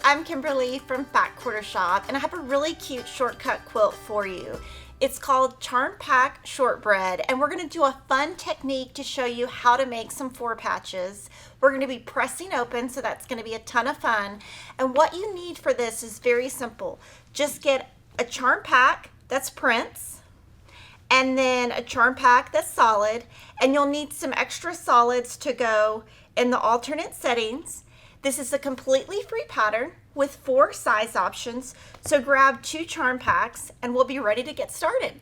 I'm Kimberly from Fat Quarter Shop, and I have a really cute shortcut quilt for you. It's called Charm Pack Shortbread, and we're going to do a fun technique to show you how to make some 4 patches. We're going to be pressing open, so that's going to be a ton of fun. And what you need for this is very simple. Just get a charm pack that's prints, and then a charm pack that's solid, and you'll need some extra solids to go in the alternate settings. This is a completely free pattern with 4 size options, so grab 2 charm packs and we'll be ready to get started.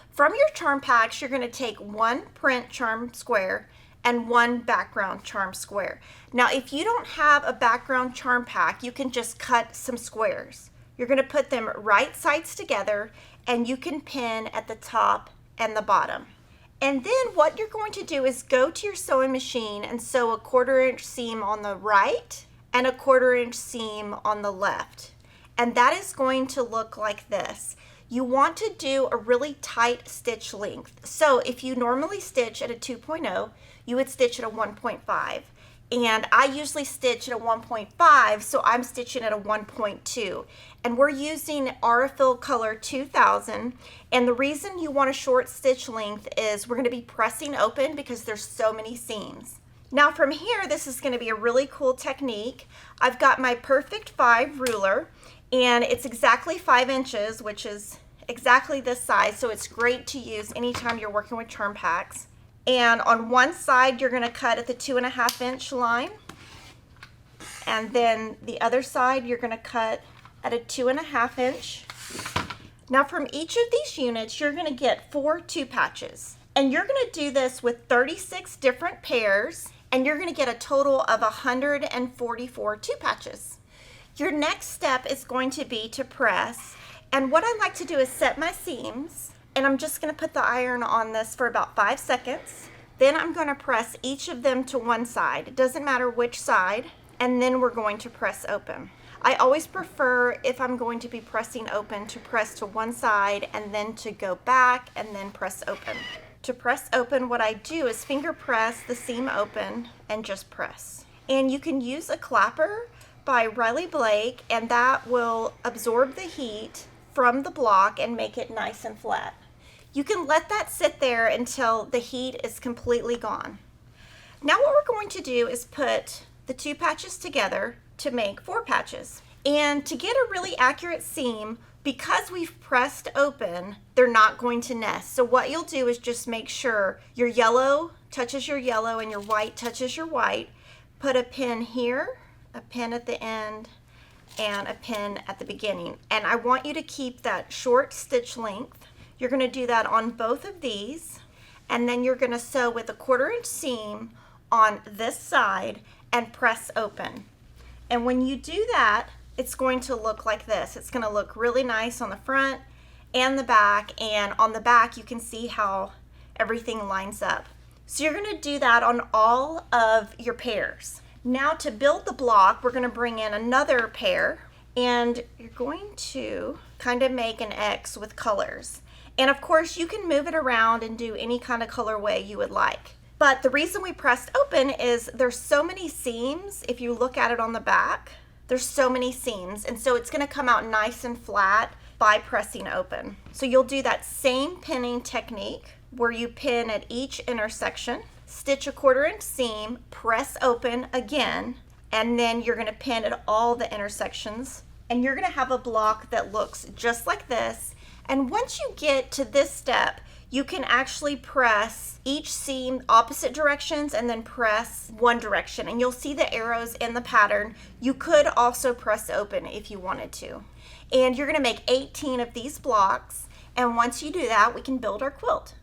From your charm packs, you're going to take 1 print charm square and 1 background charm square. Now, if you don't have a background charm pack, you can just cut some squares. You're going to put them right sides together, and you can pin at the top and the bottom. And then what you're going to do is go to your sewing machine and sew a 1/4 inch seam on the right and a 1/4 inch seam on the left. And that is going to look like this. You want to do a really tight stitch length. So if you normally stitch at a 2.0, you would stitch at a 1.5. And I usually stitch at a 1.5, so I'm stitching at a 1.2. And we're using Aurifil Color 2000. And the reason you want a short stitch length is we're going to be pressing open because there's so many seams. Now from here, this is going to be a really cool technique. I've got my Perfect 5 ruler, and it's exactly 5 inches, which is exactly this size, so it's great to use anytime you're working with charm packs. And on one side, you're going to cut at the 2.5 inch line, and then the other side, you're going to cut at a 2.5 inch. Now from each of these units, you're going to get 4 2 patches, and you're going to do this with 36 different pairs, and you're going to get a total of 144 2 patches. Your next step is going to be to press, and what I like to do is set my seams, and I'm just going to put the iron on this for about 5 seconds. Then I'm going to press each of them to one side. It doesn't matter which side, and then we're going to press open. I always prefer, if I'm going to be pressing open, to press to one side and then to go back and then press open. To press open, what I do is finger press the seam open and just press. And you can use a clapper by Riley Blake, and that will absorb the heat from the block and make it nice and flat. You can let that sit there until the heat is completely gone. Now what we're going to do is put the 2 patches together to make 4 patches. And to get a really accurate seam, because we've pressed open, they're not going to nest. So what you'll do is just make sure your yellow touches your yellow and your white touches your white. Put a pin here, a pin at the end, and a pin at the beginning. And I want you to keep that short stitch length. You're going to do that on both of these, and then you're going to sew with a 1/4 inch seam on this side and press open. And when you do that, it's going to look like this. It's going to look really nice on the front and the back, and on the back you can see how everything lines up. So you're going to do that on all of your pairs. Now to build the block, we're going to bring in another pair, and you're going to kind of make an X with colors. And of course you can move it around and do any kind of colorway you would like. But the reason we pressed open is there's so many seams. If you look at it on the back, there's so many seams, and so it's going to come out nice and flat by pressing open. So you'll do that same pinning technique where you pin at each intersection, stitch a 1/4 inch seam, press open again, and then you're going to pin at all the intersections, and you're going to have a block that looks just like this. And once you get to this step, you can actually press each seam opposite directions and then press one direction, and you'll see the arrows in the pattern. You could also press open if you wanted to. And you're going to make 18 of these blocks, and once you do that, we can build our quilt.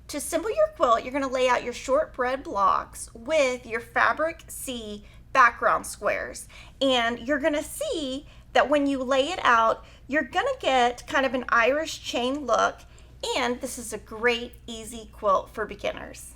To assemble your quilt, you're going to lay out your shortbread blocks with your Fabric C background squares, and you're going to see that when you lay it out, you're going to get kind of an Irish chain look. And this is a great, easy quilt for beginners.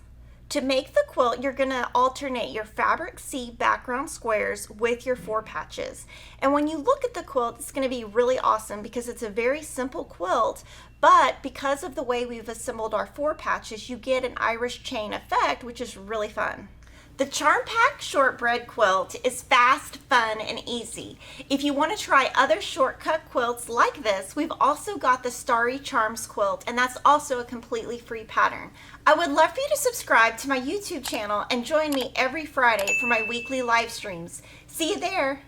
To make the quilt, you're going to alternate your Fabric C background squares with your 4 patches. And when you look at the quilt, it's going to be really awesome because it's a very simple quilt, but because of the way we've assembled our 4 patches, you get an Irish chain effect, which is really fun. The Charm Pack Shortbread Quilt is fast, fun, and easy. If you want to try other shortcut quilts like this, we've also got the Starry Charms quilt, and that's also a completely free pattern. I would love for you to subscribe to my YouTube channel and join me every Friday for my weekly live streams. See you there.